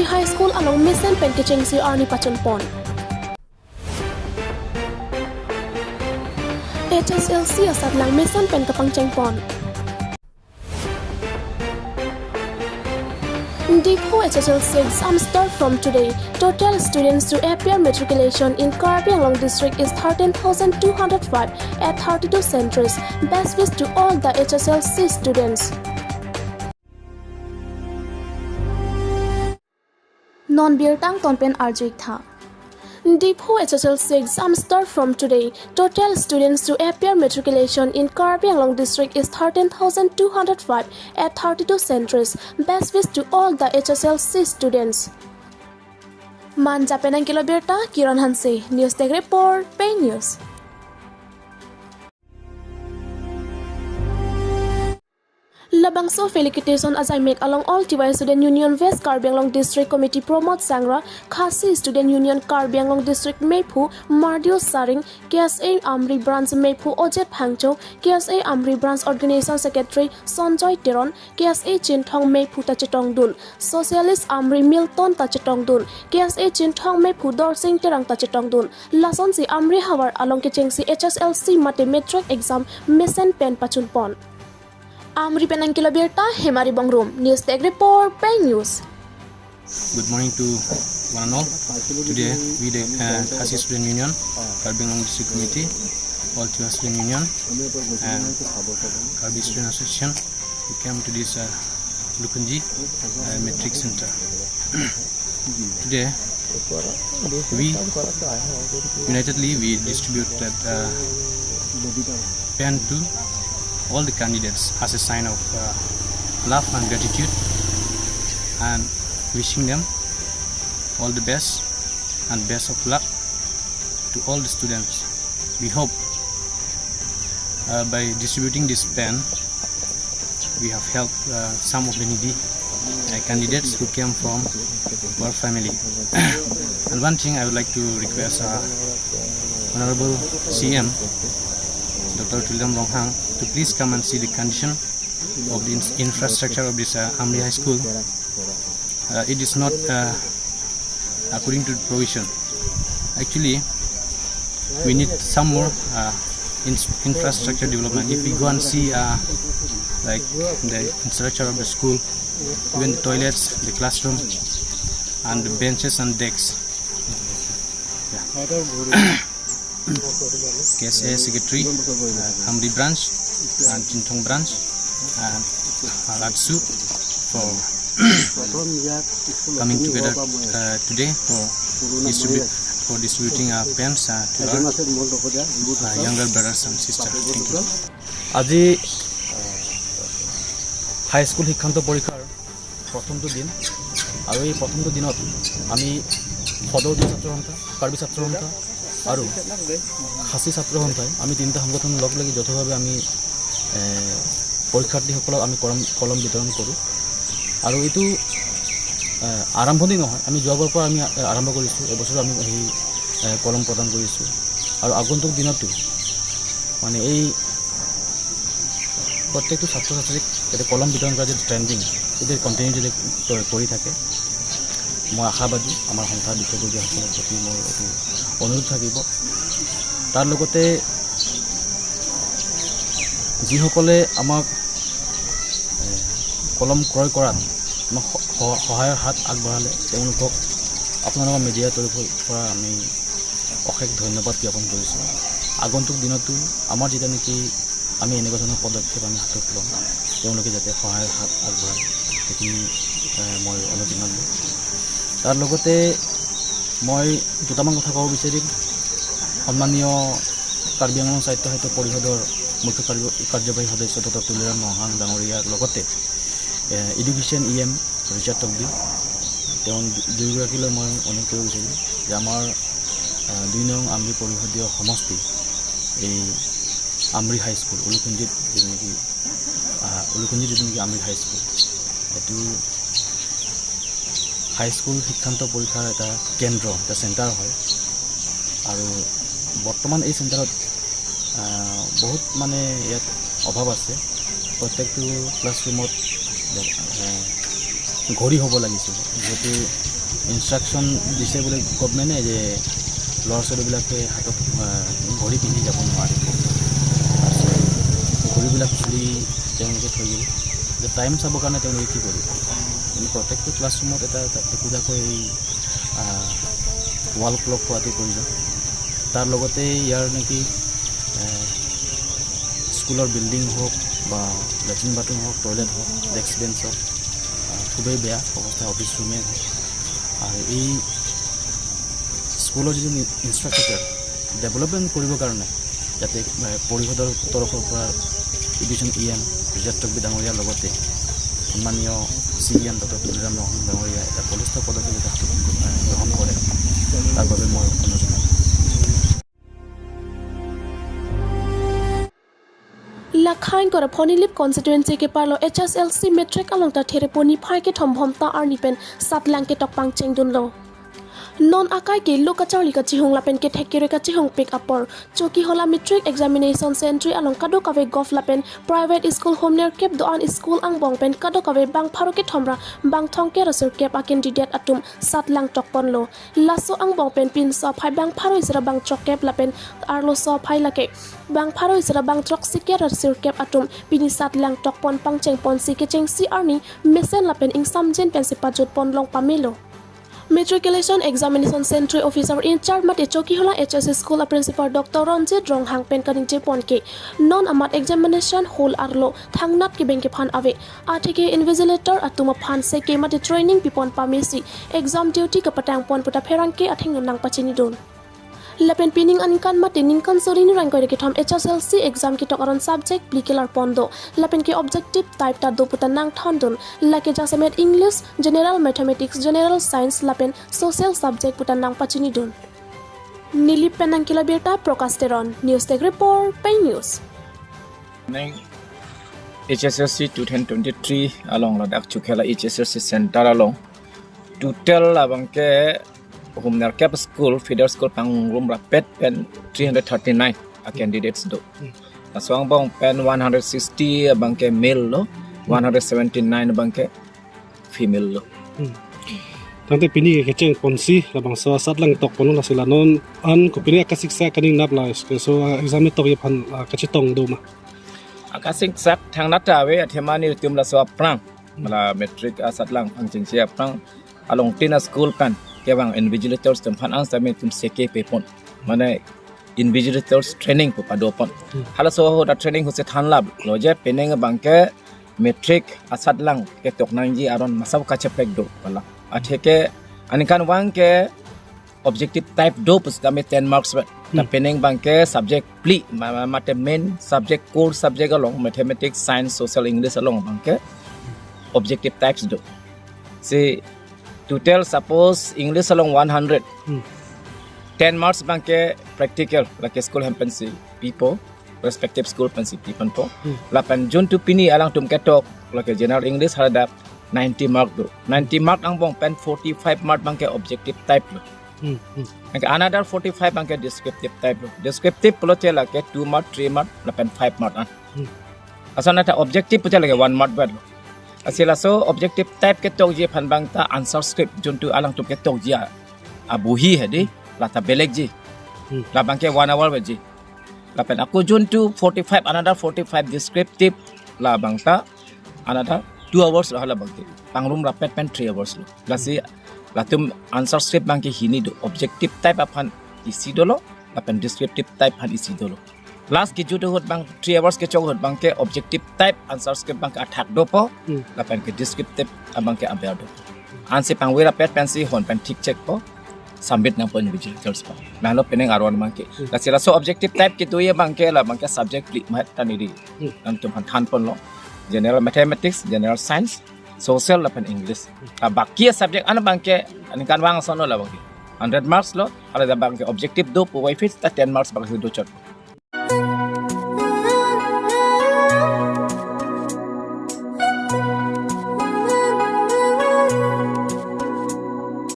Amri High School along Mission Penkecheng si Arni Pachon Pon. HSLC asat lang Mission Penkapang Pon. Depo HSLC exam start from today. Total students to appear matriculation in KARBI along district is 13,205 at 32 centers. Best wishes to all the HSLC students. Non-beer tang tonpen arjik tha. Depo HSLC exam start from today. Total students to appear matriculation in KARBI along district is 13,205 at 32 centers. Best wishes to all the HSLC students. Man Japan kilo ABIRTA Kiran Hanse News Tech Report PEI News. Labangso felicitation as I make along all TY Student Union West KARBI along District Committee Promote Sangra, Khasi Student Union KARBI along District Mepu, Mardio Saring, KSA Amri Branch Mepu Ojet Hangcho, KSA Amri Branch Organization Secretary Sonjoy Teron, KSA Chintong Mepu Tachetong Dun, Socialist Amri Milton Tachetong Dun, KSA Chintong Mepu Dorsing Terang Tachetong Dun, Lason si Amri Hawar along Kichengsi HSLC Mathematics Exam Mission Pen Pachun Pon. Amri Penang kilo ABIRTA Hemari Bangrum News Tech Report PEI News. Good morning to one and all. Today we the Khasi Student Union, KARBI District Committee, all TY Student Union and KARBI Student Association. We came to this Lukunji Metric Center. Today we unitedly we distribute pen to all the candidates as a sign of love and gratitude, and wishing them all the best and best of luck to all the students. We hope by distributing this pen we have helped some of the needy candidates who came from our family. And one thing I would like to request Honorable CM Dr. Tuliam Ronghang to please come and see the condition of the infrastructure of this Amri High School. It is not according to the provision. Actually, we need some more infrastructure development. If we go and see like the infrastructure of the school, even the toilets, the classroom, and the benches and desks. KSA Secretary, Amri Branch and Chintong Branch and Alatsu for coming together today for distributing pens to our younger brothers and sisters. Thank you. আজি হাই school শিক্ষান্ত পৰীক্ষাৰ প্ৰথমটো দিন আৰু এই প্ৰথমটো দিনত আমি সদৌদি ছাত্ৰ সন্থা, কাৰ্বি ছাত্ৰ সন্থা আৰু খাচী ছাত্ৰ সন্থাই আমি তিনিটা সংগঠন লগ লাগি যথেভাৱে আমি পৰীক্ষাৰ্থীসকলক আমি কলম বিতৰণ কৰোঁ। আৰু এইটো আৰম্ভণি নহয়, আমি যোৱাবাৰৰ পৰা আমি আৰম্ভ কৰিছোঁ। এবছৰ আমি সেই কলম প্ৰদান কৰিছোঁ আৰু আগন্তুক দিনতো মানে এই প্ৰত্যেকটো ছাত্ৰ ছাত্ৰীক এটা কলম বিতৰণ কৰা যে ট্ৰেণ্ডিং যদি কণ্টিনিউ যদি কৰি থাকে, মই আশাবাদী আমাৰ সন্থাৰ বিষয়ববীয়াসকলৰ প্ৰতি মোৰ এইটো অনুৰোধ থাকিব। তাৰ লগতে যিসকলে আমাক কলম ক্ৰয় কৰাত আমাক সহায়ৰ হাত আগবঢ়ালে তেওঁলোকক আপোনালোকৰ মিডিয়াৰ তৰফৰ পৰা আমি অশেষ ধন্যবাদ জ্ঞাপন কৰিছোঁ। আগন্তুক দিনতো আমাৰ যেতিয়া নেকি আমি এনেকুৱা ধৰণৰ পদক্ষেপ আমি হাতত ল'ম, তেওঁলোকে যাতে সহায়ৰ হাত আগবঢ়ায় সেইখিনি মই অনুৰোধ জনালোঁ। তাৰ লগতে মই দুটামান কথা ক'ব বিচাৰিম। সন্মানীয় কাৰ্বি আংলং সাহিত্য পৰিষদৰ মুখ্য কাৰ্যবাহী সদস্য ডক্টৰ তুলিৰাম ৰংহাং ডাঙৰীয়াৰ লগতে এডুকেশ্যন EM ৰিচাৰ্ড টকবি, তেওঁ দুয়োগৰাকীলৈ মই অনুৰোধ কৰিব বিচাৰিম যে আমাৰ 2 নং আমৰি পৰিষদীয় সমষ্টি এই আমৰি হাই স্কুল উলুকুঞ্জিত যিটো নেকি আমৰি হাই স্কুল, এইটো হাই স্কুল শিক্ষান্ত পৰীক্ষাৰ এটা কেন্দ্ৰ, এটা চেণ্টাৰ হয়। আৰু বৰ্তমান এই চেণ্টাৰত বহুত মানে ইয়াত অভাৱ আছে। প্ৰত্যেকটো ক্লাছৰুমত ঘড়ী হ'ব লাগিছিল যেহেতু ইনষ্ট্ৰাকশ্যন দিছে বোলে গভমেণ্টে যে ল'ৰা ছোৱালীবিলাকে হাতত ঘড়ী পিন্ধি যাব নোৱাৰিব তাৰপিছত ঘড়ীবিলাক খুলি তেওঁলোকে থৈ গ'ল যে টাইম চাবৰ কাৰণে তেওঁলোকে কি কৰিব কিন্তু প্ৰত্যেকটো ক্লাছৰুমত এটা একোটাকৈ এই ৱাল ক্লক হোৱাটো প্ৰয়োজন তাৰ লগতে ইয়াৰ নেকি স্কুলৰ বিল্ডিং হওক বা লেট্ৰিন বাথৰুম হওক টয়লেট হওক ডেস্ক বেঞ্চ হওক খুবেই বেয়া অৱস্থা অফিচ ৰুমেই হওক আৰু এই স্কুলৰ যিটো ইনফ্ৰাষ্ট্ৰাকচাৰ ডেভেলপমেণ্ট কৰিবৰ কাৰণে যাতে পৰিষদৰ তৰফৰ পৰা ইডিশ্যন বিজেত্ৰক ডাঙৰীয়াৰ লগতে সন্মানীয় CEM ডক্টৰ তুলিৰাম ডাঙৰীয়া এটা বলিষ্ঠ পদক্ষেপ গ্ৰহণ কৰে তাৰ বাবে মই অনুৰোধ জনাইছোঁ Lakhain kora Ponilip constituency ke parlo HSLC metric along ta there poni phai ke thomhom ta arnipen satlang ke tokpang chengdun lo non akai ke lokachari ka chihung lapen ke thekere ka chihung pick upor choki hola metric examination century along kado kave gof lapen private school home near kep do an school ang bongpen kado kave bang pharo ke thomra bang thong ke rasur kep a candidate atum satlang tokpon lo laso ang bongpen pin so phai bang pharo isra bang chok kep lapen arlo so phai lake bang pharo isra bang trok sike rasur kep atum pini satlang tokpon pangcheng pon sike cheng si arni mesen lapen ing samjen pensi pajut pon long pamelo Matriculation Examination Century Officer in charge mat choki hola HS School Principal Dr. Ranjit Ronghang pen kaning je ponke non amat examination hol arlo thangnat ke benke phan ave athike invigilator atuma phan se ke mat training pipon pamesi exam duty ka patang pon puta pherang ke athing nang pachini don Lapen pining ankan mate ningkan sorini rank kore ke thom HSLC exam ki tokaron subject plikilar pondo lapen ke objective type ta do puta nang thondon like jasamet English general mathematics general science lapen social subject puta nang pachini don Nilip penang kila birta prokasteron news tech report pay news HSLC 2023 along Ladakh Chukela HSLC center along total abangke Humner Cap School, Feeder School, Pangrum Rapet, pen 339 candidates do. Aswang bong pen 160 bangke male lo, 179 bangke female lo. Tangte PINI ke keceng ponsi labang so satlang tok pono la sila non an ko PINI akasiksa kaning nap la so exam tok ye phan kachitong do ma. Akasik sak thang nata we athemani tum la so prang. Mala metric asatlang pangching sia prang along tina school kan. Kebang invigilators tempat ang sami tum seke pepon mana invigilators training po padopon hala so da training huse thanlab loje peneng bangke metric asat lang ke toknangji aron masab ka chepek do bala atheke anikan wang ke objective type do pus dame 10 marks ta peneng bangke subject pli mate main subject core subject along mathematics science social english along bangke objective types do see to tell suppose English along 100 10 marks banke practical like school hampensi people respective school pensi people po lapan jun to PINI alang tum ketok like general English hadap 90 mark do 90 mark ang bong pen 45 mark banke objective type lo another 45 banke descriptive type lo descriptive polo tela ke 2 mark 3 mark lapan 5 mark asana ta objective putela lagi 1 mark bad asila so objective type ke tok je phan bang ta answer script juntu alang tu ke tok je abuhi hadi la ta beleg je la bang ke 1 hour je la pen aku juntu 45 another 45 descriptive la bang ta another 2 hours la bang ke pangrum rapet pen 3 hours la si la tum answer script bang ke hini do objective type aphan isi dolo la pen descriptive type han isi dolo last ki judo hot bang 3 hours ke chog hot bang ke objective type answer script bang attack do po la pen ke descriptive abang ke aber do anse pang wera pet pensi hon pen tik check po submit na pon visitors po nalo peneng aron bang ke la sila so objective type ke tuye bang ke la bang ke subject li mat taniri nam tum han than pon lo general mathematics general science social la pen english baki subject an bang ke an kan wang sono la bang 100 marks lo ala da bang ke objective do po wifi ta 10 marks bang do chot